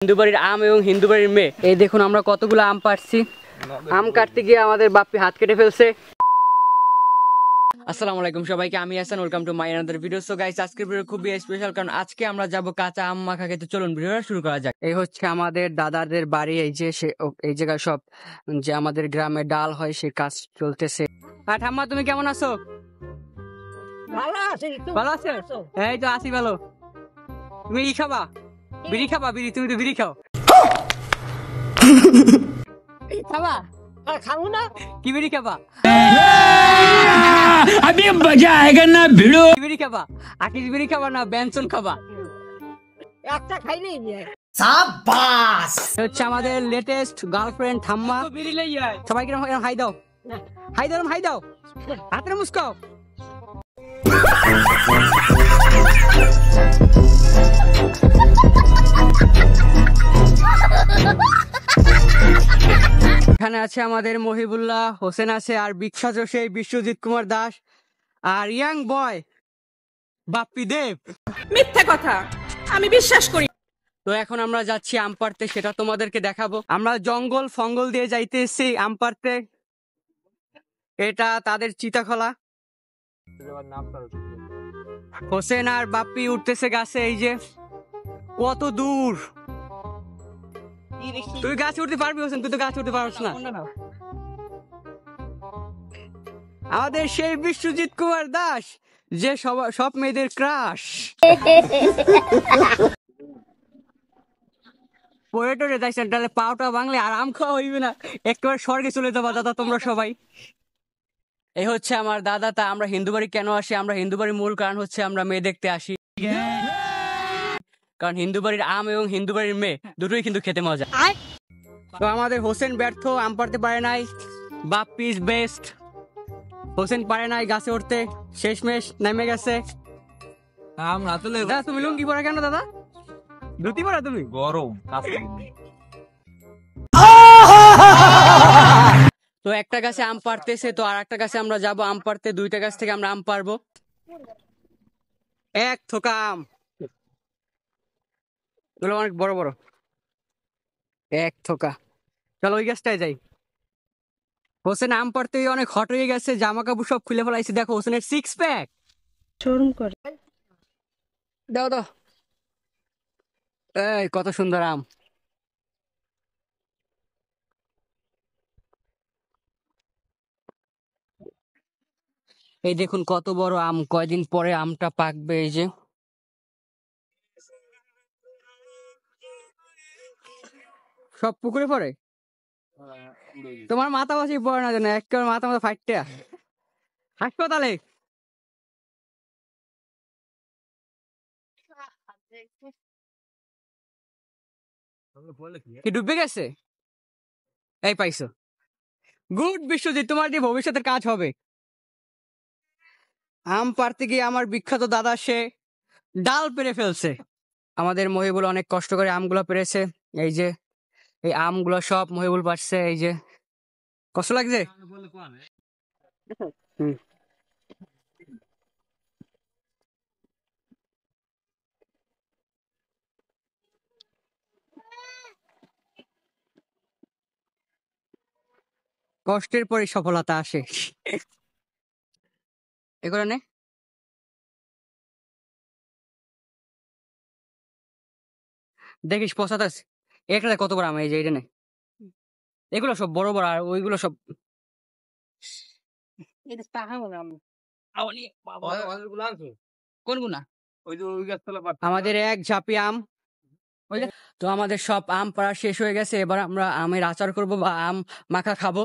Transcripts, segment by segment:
হিন্দু বাড়ির আম এবং হিন্দু বাড়ির মেয়ে। এই দেখুন আমরা কতগুলো আম পাড়ছি। আম কাটতে গিয়ে আমাদের বাপ্পি হাত কেটে ফেলছে। আসসালামু আলাইকুম সবাইকে, আমি Hasan, welcome to my another video. So guys, আজকের ভিডিও খুবই স্পেশাল, কারণ আজকে আমরা যাব কাঁচা আম মাখা খেতে। চলুন ভিডিওটা শুরু করা যাক। এই হচ্ছে আমাদের দাদাদের বাড়ি। এই যে এই জায়গায় সব যে আমাদের গ্রামে ডাল হয় সে কাজ চলতেছে। আর ঠাম্মা, তুমি কেমন আছো? ভালো আছি। ভালো আছো? এই তো আছি ভালো। তুমি কি খাবা? বিড়ি খাবা? বিড়ি? তুমি তো বিড়ি খাও। খাবা? খাবো না। কি বিড়ি খাবা? अभी मजा आएगा ना भिड़ो। কি বিড়ি খাবা? আকিস বিড়ি খাবা না বেনসন খাবা? একটা খাইলেই যায়। এ হচ্ছে আমাদের লেটেস্ট গার্লফ্রেন্ড ঠাম্মা। সবাইকে এরকম হাই দাও, হাই দাও, হাই দাও, হাতের মুস্কাও। এখানে আছে আমাদের মহিবুল্লাহ হোসেন আছে, আর বিখ্যাত সেই বিশ্বজিৎ কুমার দাস, আর ইয়াং বয় বাপ্পি দেব। মিথ্যা কথা, আমি বিশ্বাস করি। তো এখন আমরা যাচ্ছি আম পাড়তে, সেটা তোমাদেরকে দেখাবো। আমরা জঙ্গল ফঙ্গল দিয়ে যাইতে এসেছি আম পাড়তে। এটা তাদের চিতাখলা। হোসেন আর বাপ্পি উঠতেছে গাছে। এই যে কত দূর। তুই গাছে উঠতে পারবি হোসেন? তুই তো গাছে উঠতে পারছ না। আমাদের সেই বিশ্বজিৎ কুমার দাস, যে সব মেয়েদের ক্রাশ। পয়েটরে যাইছেন, তাহলে পাওটা বাংলে আর আম খাওয়া হইবে না, একেবারে স্বর্গে চলে যাবা দাদা তোমরা সবাই। এই হচ্ছে আমার দাদা। তা আমরা হিন্দু বাড়ি কেন আসি? আমরা হিন্দু বাড়ির মূল কারণ হচ্ছে আমরা মেয়ে দেখতে আসি, কারণ হিন্দু বাড়ির আম এবং হিন্দু বাড়ির মেয়ে দুটোই কিন্তু খেতে মজা। তো আমাদের হোসেন ব্যর্থ, আম পারতে পারে নাই। Bappi is best. হোসেন পারে নাই গাছে উঠতে, শেষমেশ নেমে গেছে। দাদা, তুমি লুঙ্গি পরা কেন দাদা? ধুতি পরা তুমি? গরম। তো একটা গাছে আম পারতেছে, তো আর একটা গাছে আমরা যাবো আম পারতে। দুইটা গাছ থেকে আমরা আম পারবো। এক থোকা আম, এগুলো অনেক বড় বড়। এক থোকা। চলো ওই গাছটায় যাই। হোসেন আম পারতে অনেক হট হয়ে গেছে, জামা কাপড় সব খুলে ফেলাইছে। দেখো হোসেনের সিক্স প্যাক। শরম করে। দাও দাও। এই কত সুন্দর আম। এই দেখুন কত বড় আম। কয়দিন পরে আমটা পাকবে। এই যে সব পুকুরে পড়ে। তোমার মাথা বাসি পড়ে না, যেন একেবারে মাথা মাথা ফাইটটা হাসপাতালে। কি ডুবে গেছে? এই পাইছো? গুড বিশ্বজিৎ, তোমার দিয়ে ভবিষ্যতের কাজ হবে। আম পাড়তে গিয়ে আমার বিখ্যাত দাদা সে ডাল পেরে ফেলছে। আমাদের মহিবুল অনেক কষ্ট করে আমগুলো পেরেছে। এই যে এই আমগুলো সব মহিবুল পারছে। এই যে কষ্ট লাগছে। হুম। কষ্টের পরে সফলতা আসে। এগুলো নে। দেখিস পচাতে আছে। এটা কত বড় আম। এই যে এটা নে। এগুলো সব বড় বড়, আর ওইগুলো সব কোনগুনা? আমাদের এক ঝাঁপি আম। তো আমাদের সব আম পাড়া শেষ হয়ে গেছে। এবার আমরা আমের আচার করব বা আম মাখা খাবো।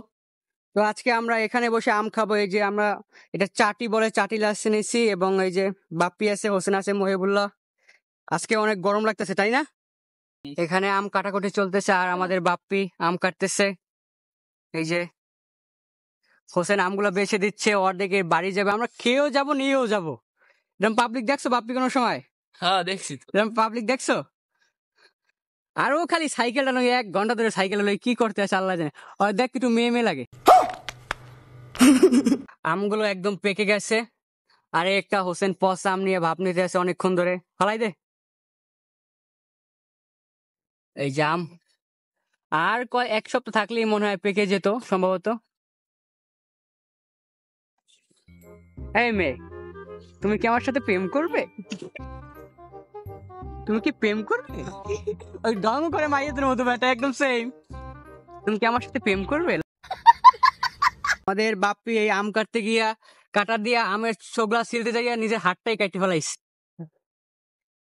তো আজকে আমরা এখানে বসে আম খাবো। এই যে আমরা এটা চাটি বলে, চাটি লাসে নিছি, এবং এই যে বাপ্পি আছে, হোসেন আছে, মহিবুল্লাহ। আজকে অনেক গরম লাগতেছে, তাই না? এখানে আম কাটাকুটি চলতেছে, আর আমাদের বাপ্পি আম কাটতেছে। এই যে হোসেন আমগুলো বেছে দিচ্ছে, অর্ধেকে বাড়ি যাবে, আমরা খেয়েও যাবো নিয়েও যাবো। এরকম পাবলিক দেখছো বাপ্পি কোনো সময়? হ্যাঁ দেখছি তো। এরকম পাবলিক দেখছো? আর ও খালি সাইকেলটা নয়, 1 ঘন্টা ধরে সাইকেল লই কি করতে আছে আল্লাহ জানে। আর দেখ একটু মেয়ে মেয়ে লাগে। আমগুলো একদম পেকে গেছে। আরে একটা হোসেন পচা আম নিয়ে ভাপ নিতে আছে অনেকক্ষণ ধরে। ফালাই দে। এই যে আম, আর এক সপ্তাহ থাকলেই মনে হয় পেকে যেত সম্ভবত। এই মেয়ে, তুমি কি আমার সাথে প্রেম করবে? তুমি কি প্রেম করবে? ওই ঢং করে মাইয়াদের মতো ব্যাটা একদম সেম। তুমি কি আমার সাথে প্রেম করবে? আমাদের বাপ্পি এই আম কাটতে গিয়া কাটা দিয়া আমের ছোবলা ছিলতে যাইয়া নিজের হাতটাই কাটতে ফেলাইস।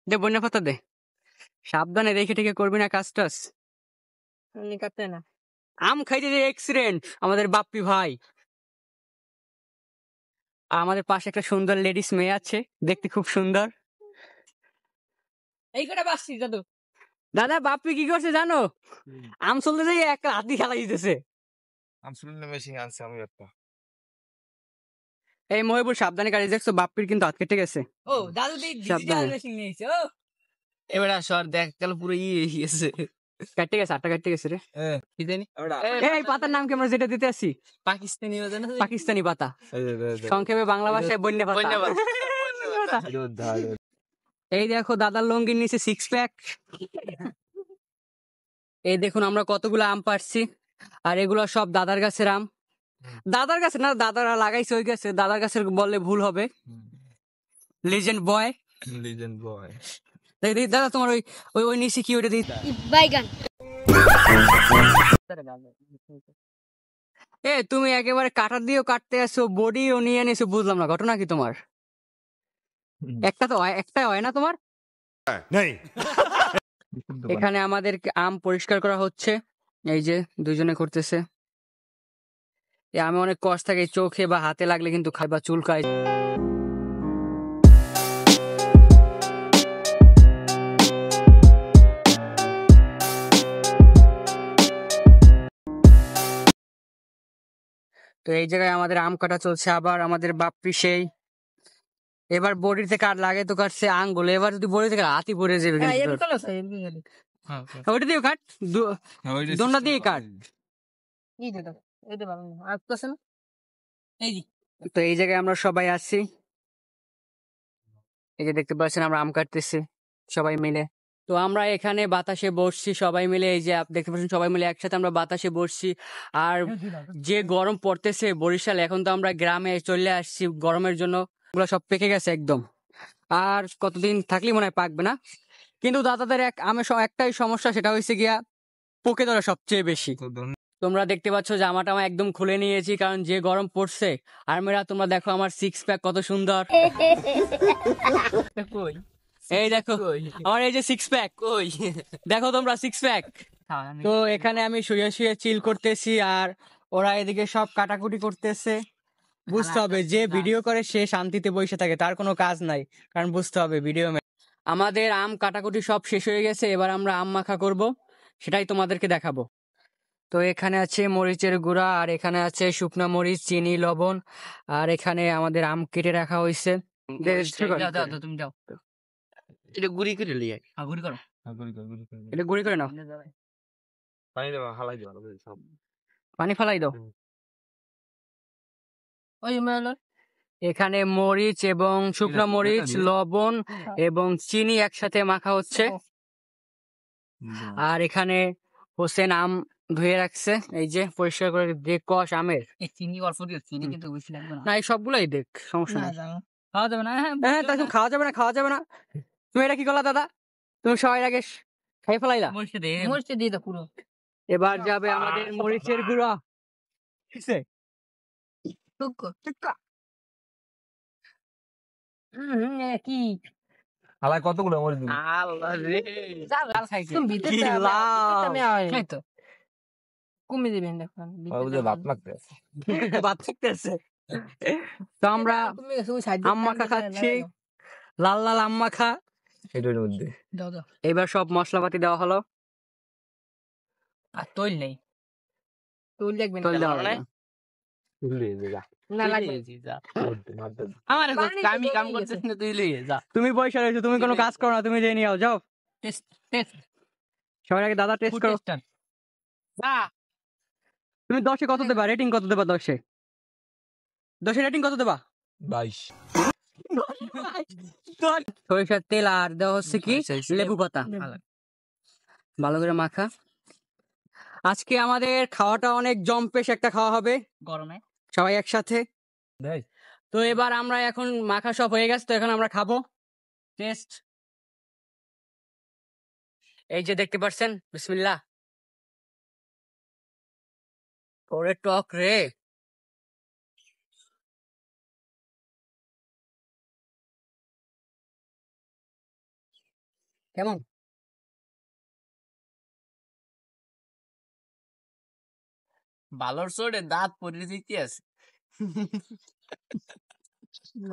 দে বন্যা পাতা দে, সাবধানে দেখে টেকে করবি না কাজ টাজ। কাটতে না। আম খাইতে যে এক্সিডেন্ট আমাদের বাপ্পি ভাই। আর আমাদের পাশে একটা সুন্দর লেডিস মেয়ে আছে, দেখতে খুব সুন্দর। এই করে বাসছি দাদু। দাদা বাপ্পি কি করছে জানো? আম চলতে যাই একটা হাতি খেলা দিতেছে। মেশিন আনছে আমি একটা। এই মহিবুর সাবধানে গাড়ি দেখছো, বাপ্পির কিন্তু হাত কেটে গেছে। ও দাদু সাবধানে। মেশিন নিয়েছে। ও এবার সর দেখ কাল পুরো গেছে। কেটে গেছে, আটটা কেটে গেছে রে। কি জানি এই পাতার নাম কি আমরা যেটা দিতে আসি? পাকিস্তানি বাজার না? পাকিস্তানি পাতা, সংক্ষেপে বাংলা ভাষায় বন্যা বন্যা পাতা। পাতা। এই দেখো দাদার লঙ্গির নিচে 6 প্যাক। এই দেখুন আমরা কতগুলো আম পাড়ছি, আর এগুলো সব দাদার গাছের আম। দাদার গাছে না, দাদারা লাগাইছে ওই গাছে, দাদার গাছের বললে ভুল হবে। লিজেন্ড বয়। লিজেন্ড বয়। দাদা তোমার ওই ওই ওই নিচে কি ওইটা দিই? বাইগান। এ তুমি একেবারে কাটার দিয়েও কাটতে আসছো, বডিও নিয়ে এনেছো, বুঝলাম না ঘটনা কি তোমার? একটা তো একটা হয় না তোমার? এখানে আমাদের আম পরিষ্কার করা হচ্ছে, এই যে দুইজনে করতেছে। আমি অনেক কষ্ট থাকে, চোখে বা হাতে লাগলে কিন্তু খাই বা চুলকায়। তো এই জায়গায় আমাদের আম কাটা চলছে, আবার আমাদের বাপ্পি সেই এবার বডিতে কাট লাগে তো কাটছে আঙ্গুল, এবার যদি বডি থেকে হাতি পড়ে যাবে কিন্তু তোর। ওইটা দিয়ে কাট, দোনটা দিয়ে কাট। তো এই জায়গায় আমরা সবাই আছি, এই যে দেখতে পাচ্ছেন আমরা আম কাটতেছি সবাই মিলে। তো আমরা এখানে বাতাসে বসছি সবাই মিলে, এই যে দেখতে পাচ্ছেন সবাই মিলে একসাথে আমরা বাতাসে বসছি। আর যে গরম পড়তেছে বরিশাল, এখন তো আমরা গ্রামে চলে আসছি গরমের জন্য, ওগুলো সব পেকে গেছে একদম। আর কতদিন থাকলে মনে হয় পাকবে না, কিন্তু দাদাদের একটাই সমস্যা, সেটা হয়েছে গিয়া পোকে ধরে সবচেয়ে বেশি। তোমরা দেখতে পাচ্ছ জামাটা আমার একদম খুলে নিয়েছি, কারণ যে গরম পড়ছে। আর মেয়েরা তোমরা দেখো আমার 6 প্যাক কত সুন্দর। এই দেখো আমার এই যে 6 প্যাক, কই দেখো তোমরা 6 প্যাক। তো এখানে আমি শুয়ে শুয়ে চিল করতেছি, আর ওরা এদিকে সব কাটাকুটি করতেছে। বুঝতে হবে যে ভিডিও করে সে শান্তিতে বসে থাকে, তার কোনো কাজ নাই, কারণ বুঝতে হবে ভিডিও। আমাদের আম কাটাকুটি সব শেষ হয়ে গেছে, এবার আমরা আম মাখা করব, সেটাই তোমাদেরকে দেখাবো। তো এখানে আছে মরিচের গুঁড়া, আর এখানে আছে শুকনা মরিচ, চিনি, লবণ, আর এখানে আমাদের আম কেটে রাখা হয়েছে। তুমি যাও, এটা গুড়ি করে লিয়ে গুঁড়ি করো, এটা গুঁড়ি করে নাও, পানি দেবা, হালাই দেবা সব। পানি ফালাই দাও। এখানে মরিচ এবং শুকনো মরিচ, লবণ এবং চিনি একসাথে মাখা হচ্ছে। আর এখানে হোসেন আম ধুয়ে রাখছে, এই যে পরিষ্কার করে দেখ কষ আমের। চিনি অল্প দিও, চিনি কিন্তু বেশি লাগবে না। না এই সবগুলাই দেখ, সমস্যা নেই। খাওয়া যাবে না। হ্যাঁ তাই খাওয়া যাবে না, খাওয়া যাবে না। তুমি এটা কি করলা দাদা? তুমি সবাই আগে খাই ফেলাইলা। মরিচ দিয়ে দাও পুরো। এবার যাবে আমাদের মরিচের গুঁড়া। কি হালাই কতগুলো মরিচ দিবি? আল্লাহ রে জাল খাইছে তুমি ভিতরে কি লাভ। খাইতো কমে দিবেন দেখুন ওই ভাত লাগতে আছে। ভাত থাকতেছে। তো আমরা আম মাখা খাচ্ছি, লাল লাল আম মাখা। এটার মধ্যে দাও দাও। এবার সব মশলাপাতি দেওয়া হলো। আর তৈল নেই, তৈল দেখবেন তৈল দেওয়া হলো না। তুলে দে যা। না লাগবে। আমার আমি কাম করতেছ না, তুই লিয়ে যা। তুমি পয়সা রয়েছো, তুমি কোনো কাজ করো না, তুমি যে নিয়ে যাও। টেস্ট টেস্ট সবার আগে দাদা টেস্ট করো। তুমি 10-এ কত দেবা, রেটিং কত দেবা? 10-এ 10-এ রেটিং কত দেবা? 22। সরিষার তেল আর দেওয়া হচ্ছে কি লেবু পাতা। ভালো করে মাখা। আজকে আমাদের খাওয়াটা অনেক জম্পেশ একটা খাওয়া হবে, গরমে সবাই একসাথে। দেখ তো এবার আমরা এখন মাখা সব হয়ে গেছে, তো এখন আমরা খাবো। টেস্ট এই যে দেখতে পাচ্ছেন, বিসমিল্লাহ। ওরে টক রে। কেমন? ভালোর চোটে দাঁত পড়ে দিতে আছে।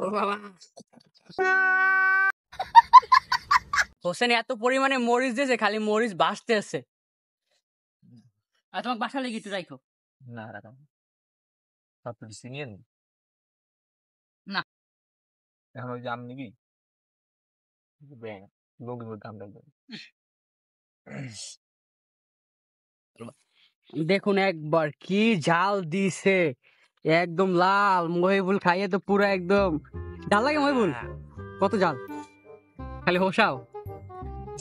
ও বাবা, হোসেন এত পরিমাণে মরিচ দিয়েছে, খালি মরিচ বাসতে আছে। আর তোমাকে বাসা লেগে একটু রাখো। না রাখাম সব তো সিনিয়র না। এখন ওই যে আম নিবি লোকের মধ্যে আমটা দেখুন একবার কি ঝাল দিছে, একদম লাল। মহিবুল খাইয়ে তো পুরো একদম ঝাল লাগে। মহিবুল কত ঝাল, খালি হোসাও।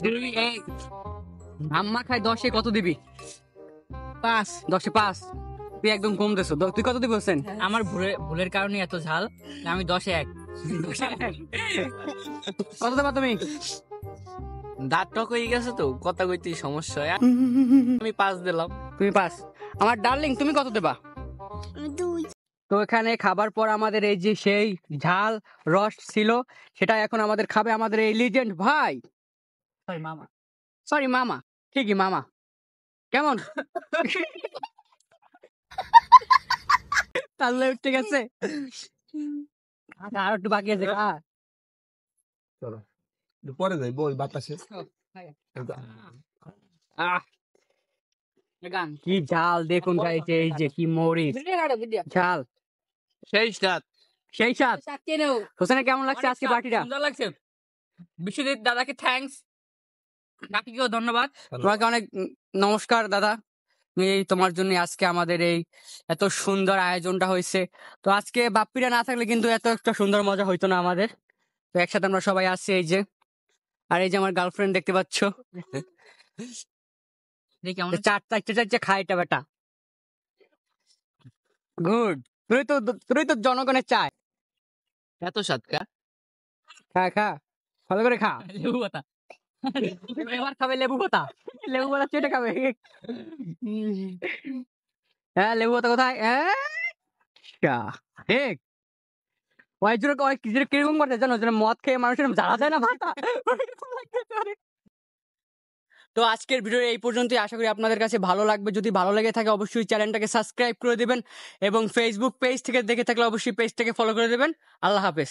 তুই এই আম্মা খাই 10-এ কত দিবি? 5। 10-এ 5। তুই একদম কম দেছো। তুই কত দিবি হোসেন? আমার ভুলের কারণে এত ঝাল, আমি 10-এ 1। কত দেবা তুমি? দাঁত টক হয়ে গেছে তো, কথা কইতে সমস্যা হয়। আমি 5 দিলাম। তুমি 5। আমার ডার্লিং তুমি কত দেবা? 2। তো এখানে খাবার পর আমাদের এই যে সেই ঝাল রস ছিল, সেটা এখন আমাদের খাবে আমাদের এই লিজেন্ড ভাই। সরি মামা। সরি মামা, ঠিকই মামা। কেমন? তাহলে ঠিক আছে, আর একটু বাকি আছে। চলো একটু পরে যাই বই বাতাসে কি ঝাল দেখুন গাইস, এই যে কি মরিচ ঝাল, সেই সাথ। সেই সাথ। হোসেনের কেমন লাগছে আজকে পার্টিটা? সুন্দর লাগছে। বিশ্বজিৎ দাদাকে থ্যাঙ্কস, কাকিকেও ধন্যবাদ। তোমাকে অনেক নমস্কার দাদা। এই তোমার জন্য আজকে আমাদের এই এত সুন্দর আয়োজনটা হয়েছে। তো আজকে বাপ্পিরা না থাকলে কিন্তু এত একটা সুন্দর মজা হইতো না আমাদের। তো একসাথে আমরা সবাই আসছি এই যে। আর এই যে আমার গার্লফ্রেন্ড দেখতে পাচ্ছ, কেমন চারটা খাইটা বেটা। গুড। তুই তো জনগণের চায়। এত সাতকা খা খা, ভালো করে খা। লেবু পাতা। এবার খাবে লেবু পাতা। লেবু পাতা চেটে খাবে। হ্যাঁ লেবু পাতা কোথায়? ঠিক ওই জন্য কিরকম করতে জানো, যেন মদ খেয়ে মানুষের জ্বালা যায় না মাথা। তো আজকের ভিডিও এই পর্যন্তই। আশা করি আপনাদের কাছে ভালো লাগবে। যদি ভালো লেগে থাকে অবশ্যই চ্যানেলটাকে সাবস্ক্রাইব করে দিবেন এবং ফেসবুক পেজ থেকে দেখে থাকলে অবশ্যই পেজটাকে ফলো করে দেবেন। আল্লাহ হাফেজ।